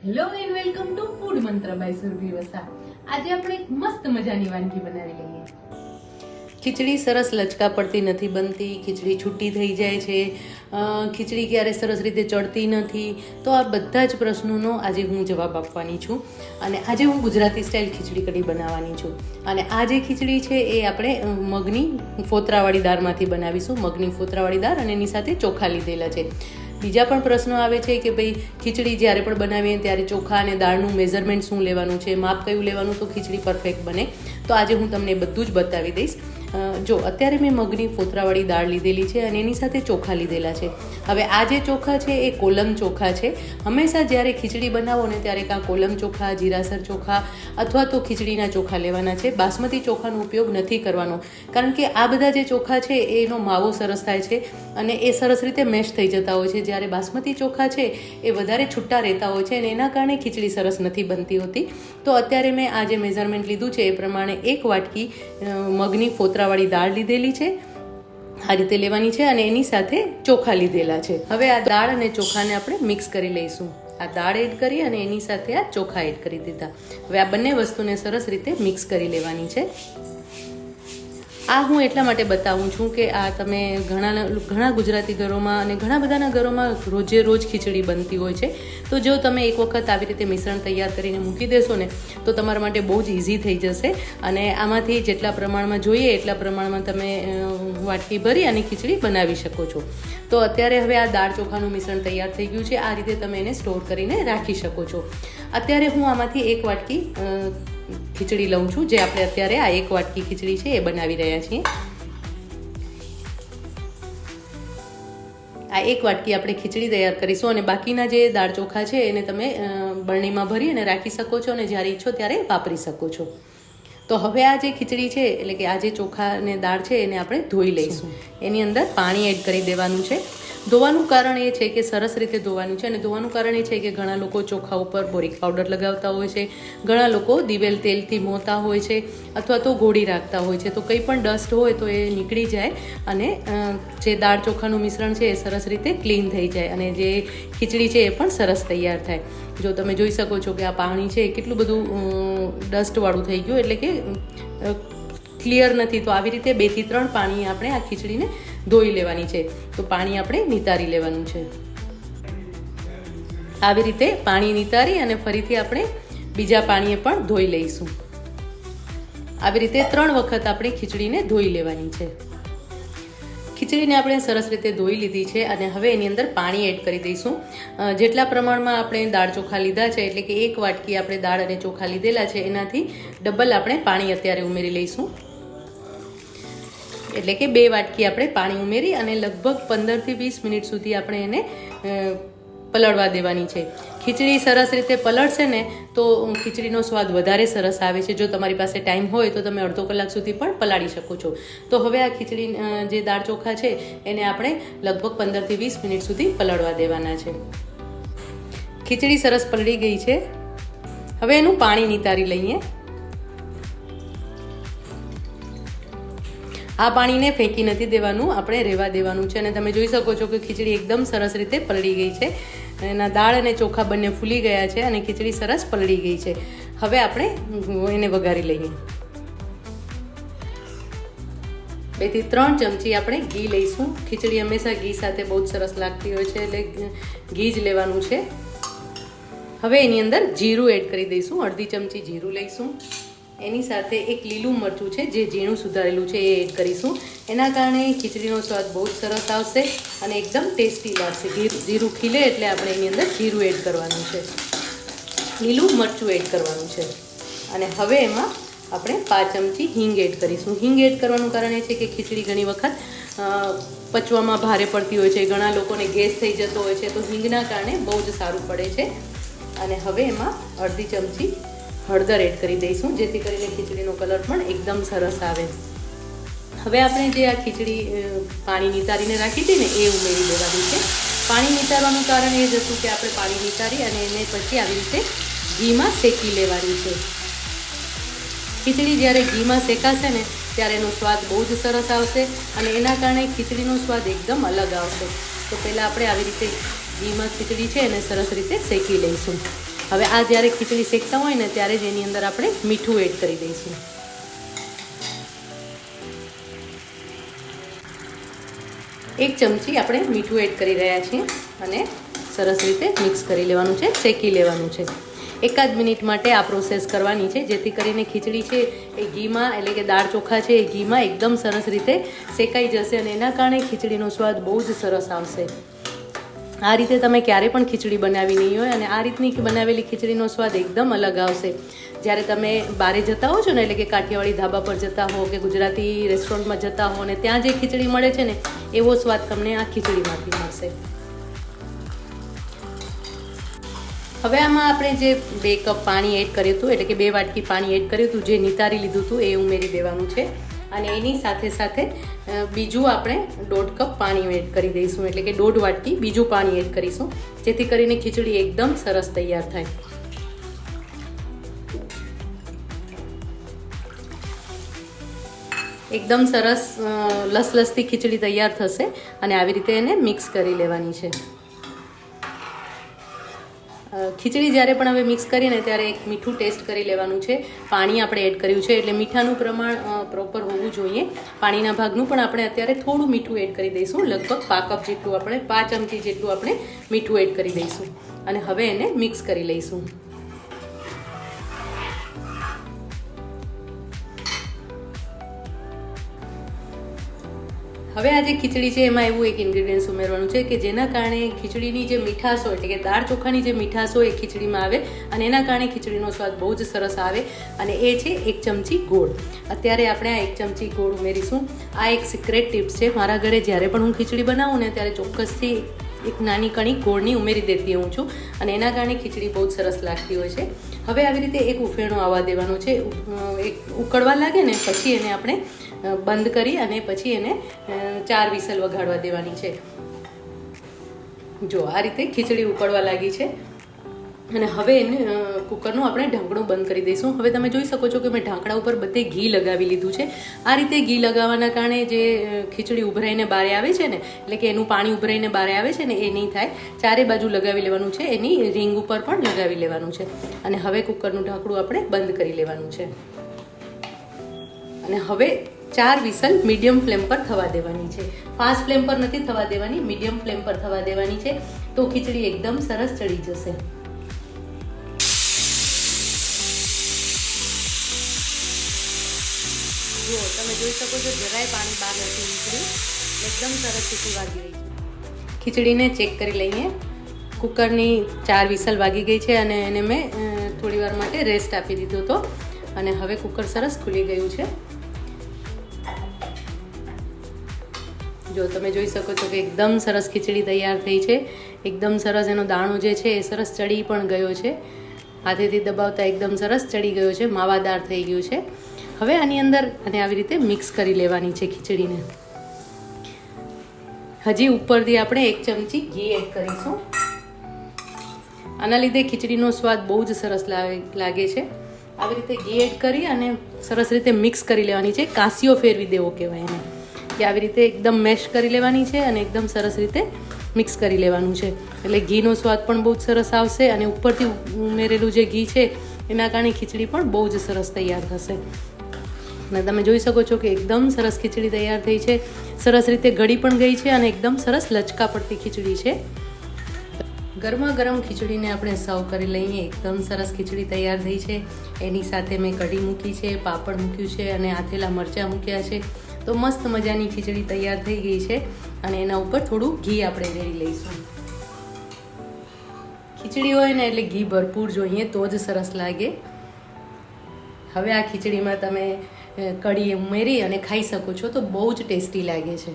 Hello and welcome to food મંત્ર by Surabhi Vasa. આજે આપણે એક મસ્ત મજાની વાનગી બનાવી લઈએ. ખીચડી સરસ લચકા પડતી નથી બનતી, ખીચડી છૂટી થઈ જાય છે, ખીચડી ક્યારે સરસ રીતે ચડતી નથી. તો આ બધા જ પ્રશ્નોનો આજે હું જવાબ આપવાની છું. અને આજે હું ગુજરાતી સ્ટાઇલ ખીચડી કઢી બનાવવાની છું. અને આ જે ખીચડી છે એ આપણે મગની ફોતરાવાળી દાળમાંથી બનાવીશું. મગની ફોતરાવાળી દાળ અને એની સાથે ચોખા લીધેલા છે. બીજા પણ પ્રશ્નો આવે છે કે ભાઈ ખીચડી જ્યારે પણ બનાવીએ ત્યારે ચોખા અને દાળનું મેઝરમેન્ટ શું લેવાનું છે, માપ કયું લેવાનું તો ખીચડી પરફેક્ટ બને. તો આજે હું તમને બધું જ બતાવી દઈશ. જો અત્યારે મેં મગની ફોતરાવાળી દાળ લીધેલી છે અને એની સાથે ચોખા લીધેલા છે. હવે આ જે ચોખા છે એ કોલમ ચોખા છે. હંમેશા જ્યારે ખીચડી બનાવો ને ત્યારે કાં કોલમ ચોખા, જીરાસર ચોખા અથવા તો ખીચડીના ચોખા લેવાના છે. બાસમતી ચોખાનો ઉપયોગ નથી કરવાનો, કારણ કે આ બધા જે ચોખા છે એનો માવો સરસ થાય છે અને એ સરસ રીતે મેશ થઈ જતા હોય છે. જ્યારે બાસમતી ચોખા છે એ વધારે છૂટા રહેતા હોય છે અને એના કારણે ખીચડી સરસ નથી બનતી હોતી. તો અત્યારે મેં આ જે મેઝરમેન્ટ લીધું છે એ પ્રમાણે 1 વાટકી મગની ફોતરાવાળી દાળ લીધેલી છે. આ રીતે લેવાની છે અને એની સાથે ચોખા લીધેલા છે. હવે આ દાળ અને ચોખાને આપણે મિક્સ કરી લઈશું. આ દાળ એડ કરી અને એની સાથે આ ચોખા એડ કરી દીધા. હવે આ બંને વસ્તુને સરસ રીતે મિક્સ કરી લેવાની છે. આ હું એટલા માટે બતાવું છું કે આ તમે ઘણા ગુજરાતી ઘરોમાં અને ઘણા બધાના ઘરોમાં રોજે રોજ ખીચડી બનતી હોય છે. તો જો તમે એક વખત આવી રીતે મિશ્રણ તૈયાર કરીને મૂકી દેશો ને તો તમારા માટે બહુ જ ઇઝી થઈ જશે. અને આમાંથી જેટલા પ્રમાણમાં જોઈએ એટલા પ્રમાણમાં તમે વાટકી ભરી અને ખીચડી બનાવી શકો છો. તો અત્યારે હવે આ દાળ ચોખાનું મિશ્રણ તૈયાર થઈ ગયું છે. આ રીતે તમે એને સ્ટોર કરીને રાખી શકો છો. અત્યારે હું આમાંથી 1 વાટકી ખીચડી લઉં છું, જે આપણે અત્યારે આ 1 વાટકી ખીચડી છે એ બનાવી રહ્યા છીએ. આ 1 વાટકી આપણે ખીચડી તૈયાર કરીશું અને બાકીના જે દાળ ચોખા છે એને તમે બરણીમાં ભરી અને રાખી શકો છો અને જ્યારે ઈચ્છો ત્યારે વાપરી શકો છો. તો હવે આ જે ખીચડી છે એટલે કે આ જે ચોખા અને દાળ છે એને આપણે ધોઈ લઈશું. એની અંદર પાણી એડ કરી દેવાનું છે. ધોવાનું કારણ એ છે કે સરસ રીતે ધોવાનું છે અને ધોવાનું કારણ એ છે કે ઘણા લોકો ચોખા ઉપર બોરિક પાવડર લગાવતા હોય છે, ઘણા લોકો દિવેલ તેલથી મોતા હોય છે અથવા તો ગોળી રાખતા હોય છે. તો કંઈ પણ ડસ્ટ હોય તો એ નીકળી જાય અને જે દાળ ચોખાનું મિશ્રણ છે એ સરસ રીતે ક્લીન થઈ જાય અને જે ખીચડી છે એ પણ સરસ તૈયાર થાય. જો તમે જોઈ શકો છો કે આ પાણી છે કેટલું બધું ડસ્ટવાળું થઈ ગયું, એટલે કે ક્લિયર નથી. તો આવી રીતે 2 થી 3 પાણી આપણે આ ખીચડીને ધોઈ લેવાની છે. તો પાણી આપણે નિતારી લેવાનું છે. આવી રીતે પાણી નિતારી અને ફરીથી આપણે બીજા પાણીએ પણ ધોઈ લઈશું. આવી રીતે 3 વખત આપણે ખીચડીને ધોઈ લેવાની છે. ખીચડીને આપણે સરસ રીતે ધોઈ લીધી છે અને હવે એની અંદર પાણી એડ કરી દઈશું. જેટલા પ્રમાણમાં આપણે દાળ ચોખા લીધા છે એટલે કે 1 વાટકી આપણે દાળ અને ચોખા લીધેલા છે એનાથી ડબલ આપણે પાણી અત્યારે ઉમેરી લઈશું. એટલે કે 2 વાટકી આપણે પાણી ઉમેરી અને લગભગ 15 થી 20 મિનિટ સુધી આપણે એને પલળવા દેવાની છે. ખીચડી સરસ રીતે પલળશે ને તો ખીચડીનો સ્વાદ વધારે સરસ આવે છે. જો તમારી પાસે ટાઈમ હોય તો તમે અડધો કલાક સુધી પણ પલાળી શકો છો. તો હવે આ ખીચડી જે દાળ ચોખા છે એને આપણે લગભગ 15 થી 20 મિનિટ સુધી પલળવા દેવાના છે. ખીચડી સરસ પલળી ગઈ છે. હવે એનું પાણી નિતારી લઈએ. આ પાણીને ફેંકી નથી દેવાનું, આપણે રહેવા દેવાનું છે. અને તમે જોઈ શકો છો કે ખીચડી એકદમ સરસ રીતે પલળી ગઈ છે. એના દાળ અને ચોખા બંને ફૂલી ગયા છે અને ખીચડી સરસ પલળી ગઈ છે. હવે આપણે એને વઘારી લઈએ. 2 થી 3 ચમચી આપણે ઘી લઈશું. ખીચડી હંમેશા ઘી સાથે બહુ જ સરસ લાગતી હોય છે એટલે ઘી જ લેવાનું છે. હવે એની અંદર જીરું એડ કરી દઈશું. 1/2 ચમચી જીરું લઈશું. એની સાથે 1 લીલું મરચું છે જે ઝીણું સુધારેલું છે એ એડ કરીશું. એના કારણે ખીચડીનો સ્વાદ બહુ જ સરસ આવશે અને એકદમ ટેસ્ટી લાગશે. જીરું ખીલે એટલે આપણે એની અંદર જીરું એડ કરવાનું છે, લીલું મરચું એડ કરવાનું છે. અને હવે એમાં આપણે 5 ચમચી હિંગ એડ કરીશું. હિંગ એડ કરવાનું કારણ એ છે કે ખીચડી ઘણી વખત પચવામાં ભારે પડતી હોય છે, ઘણા લોકોને ગેસ થઈ જતો હોય છે, તો હિંગના કારણે બહુ જ સારું પડે છે. અને હવે એમાં 1/2 ચમચી હળદર એડ કરી દઈશું, જેથી કરીને ખીચડીનો કલર પણ એકદમ સરસ આવે. હવે આપણે જે આ ખીચડી પાણી નિતારીને રાખી હતી ને એ ઉમેરી દેવાની છે. પાણી નિતારવાનું કારણ એ જ હતું કે આપણે પાણી નિતારી અને એને પછી આવી રીતે ઘીમાં શેકી લેવાની છે. ખીચડી જ્યારે ઘીમાં શેકાશે ને ત્યારે એનો સ્વાદ બહુ જ સરસ આવશે અને એના કારણે ખીચડીનો સ્વાદ એકદમ અલગ આવશે. તો પહેલાં આપણે આવી રીતે ઘીમાં ખીચડી છે એને સરસ રીતે શેકી લઈશું. હવે આ જ્યારે ખીચડી શેકતા હોય ને ત્યારે જ એની અંદર આપણે મીઠું એડ કરી દઈશું. એક ચમચી આપણે મીઠું એડ કરી રહ્યા છીએ અને સરસ રીતે મિક્સ કરી લેવાનું છે, શેકી લેવાનું છે. એકાદ મિનિટ માટે આ પ્રોસેસ કરવાની છે, જેથી કરીને ખીચડી છે એ ઘીમાં, એટલે કે દાળ ચોખા છે એ ઘીમાં એકદમ સરસ રીતે શેકાઈ જશે અને એના કારણે ખીચડીનો સ્વાદ બહુ જ સરસ આવશે. આ રીતે તમે ક્યારે પણ ખીચડી બનાવી નહીં હોય અને આ રીતની બનાવેલી ખીચડીનો સ્વાદ એકદમ અલગ આવશે. જ્યારે તમે બહારે જતા હો છો ને, એટલે કે કાઠિયાવાડી ધાબા પર જતા હો કે ગુજરાતી રેસ્ટોરન્ટમાં જતા હો ને ત્યાં જે ખીચડી મળે છે ને એવો સ્વાદ તમને આ ખીચડીમાંથી મળશે. હવે આમાં આપણે જે 2 કપ પાણી એડ કર્યું હતું, એટલે કે 2 વાટકી પાણી એડ કર્યું હતું, જે નિતારી લીધું હતું એ ઉમેરી દેવાનું છે. અને એની સાથે સાથે બીજું આપણે 1.5 કપ પાણી એડ કરી દઈશું, એટલે કે 1.5 વાટકી બીજું પાણી એડ કરીશું, જેથી કરીને ખીચડી એકદમ સરસ તૈયાર થાય. એકદમ સરસ લસલસતી ખીચડી તૈયાર થશે અને આવી રીતે એને મિક્સ કરી લેવાની છે. ખીચડી જ્યારે પણ હવે મિક્સ કરીએ ને ત્યારે એક મીઠું ટેસ્ટ કરી લેવાનું છે. પાણી આપણે એડ કર્યું છે એટલે મીઠાનું પ્રમાણ પ્રોપર હોવું જોઈએ. પાણીના ભાગનું પણ આપણે અત્યારે થોડું મીઠું એડ કરી દઈશું, લગભગ 5 કપ જેટલું, આપણે 5 ચમચી જેટલું આપણે મીઠું એડ કરી દઈશું અને હવે એને મિક્સ કરી લઈશું. હવે આ જે ખીચડી છે એમાં એવું એક ઇન્ગ્રીડિયન્ટ્સ ઉમેરવાનું છે કે જેના કારણે ખીચડીની જે મીઠાશ હોય, એટલે કે દાળ ચોખાની જે મીઠાશ હોય એ ખીચડીમાં આવે અને એના કારણે ખીચડીનો સ્વાદ બહુ જ સરસ આવે. અને એ છે 1 ચમચી ગોળ. અત્યારે આપણે આ 1 ચમચી ગોળ ઉમેરીશું. આ એક સિક્રેટ ટિપ્સ છે. મારા ઘરે જ્યારે પણ હું ખીચડી બનાવું ને ત્યારે ચોક્કસથી એક નાની કણી ગોળની ઉમેરી દેતી હોઉં છું અને એના કારણે ખીચડી બહુ જ સરસ લાગતી હોય છે. હવે આવી રીતે એક ઉફેણો આવવા દેવાનો છે. એક ઉકળવા લાગે ને પછી એને આપણે બંધ કરી અને પછી એને 4 વિસલ વગાડવા દેવાની છે. જો આ રીતે ખીચડી ઉકળવા લાગી છે અને હવે એને કુકરનું આપણે ઢાંકણું બંધ કરી દઈશું. હવે તમે જોઈ શકો છો કે મેં ઢાંકણા ઉપર બધે ઘી લગાવી લીધું છે. આ રીતે ઘી લગાવવાના કારણે જે ખીચડી ઉભરાઈને બારે આવે છે ને, એટલે કે એનું પાણી ઉભરાઈને બારે આવે છે ને એ નહીં થાય. ચારે બાજુ લગાવી લેવાનું છે, એની રીંગ ઉપર પણ લગાવી લેવાનું છે અને હવે કુકરનું ઢાંકણું આપણે બંધ કરી લેવાનું છે અને હવે 4 વિસલ મીડિયમ ફ્લેમ પર થવા દેવાની છે. ફાસ્ટ ફ્લેમ પર નથી થવા દેવાની, મીડિયમ ફ્લેમ પર થવા દેવાની છે, તો ખીચડી એકદમ સરસ ચડી જશે. જો તમે જોઈ શકો છો જરાય પાણી બહાર નથી નીકળ્યું, એકદમ સરસ સીટી વાગી રહી છે. ખીચડીને ચેક કરી લઈએ. કુકરની 4 વિસલ વાગી ગઈ છે અને એને મેં થોડી વાર માટે રેસ્ટ આપી દીધો હતો અને હવે કુકર સરસ ખુલી ગયું છે. જો તમે જોઈ શકો છો કે એકદમ સરસ ખીચડી તૈયાર થઈ છે. એકદમ સરસ એનો દાણો જે છે એ સરસ ચડી પણ ગયો છે. હાથેથી દબાવતા એકદમ સરસ ચડી ગયો છે, માવાદાર થઈ ગયું છે. હવે આની અંદર અને આવી રીતે મિક્સ કરી લેવાની છે ખીચડીને. હજી ઉપરથી આપણે 1 ચમચી ઘી એડ કરીશું. આના લીધે ખીચડીનો સ્વાદ બહુ જ સરસ લાગે છે. આવી રીતે ઘી એડ કરી અને સરસ રીતે મિક્સ કરી લેવાની છે. કાંસીઓ ફેરવી દેવો કહેવાય એને, કે આવી રીતે એકદમ મેશ કરી લેવાની છે અને એકદમ સરસ રીતે મિક્સ કરી લેવાનું છે. એટલે ઘીનો સ્વાદ પણ બહુ જ સરસ આવશે અને ઉપરથી ઉમેરેલું જે ઘી છે એના કારણે ખીચડી પણ બહુ જ સરસ તૈયાર થશે. અને તમે જોઈ શકો છો કે એકદમ સરસ ખીચડી તૈયાર થઈ છે. સરસ રીતે ગળી પણ ગઈ છે અને એકદમ સરસ લચકા પડતી ખીચડી છે. ગરમા ગરમ ખીચડીને આપણે સર્વ કરી લઈએ. એકદમ સરસ ખીચડી તૈયાર થઈ છે. એની સાથે મેં કઢી મૂકી છે, પાપડ મૂક્યું છે અને આથેલા મરચાં મૂક્યા છે. તો મસ્ત મજાની ખીચડી તૈયાર થઈ ગઈ છે અને એના ઉપર થોડું ઘી આપણે રેડી લઈશું. ખીચડી હોય ને એટલે ઘી ભરપૂર જોઈએ તો જ સરસ લાગે. હવે આ ખીચડીમાં તમે કઢી ઉમેરી અને ખાઈ શકો છો તો બહુ જ ટેસ્ટી લાગે છે.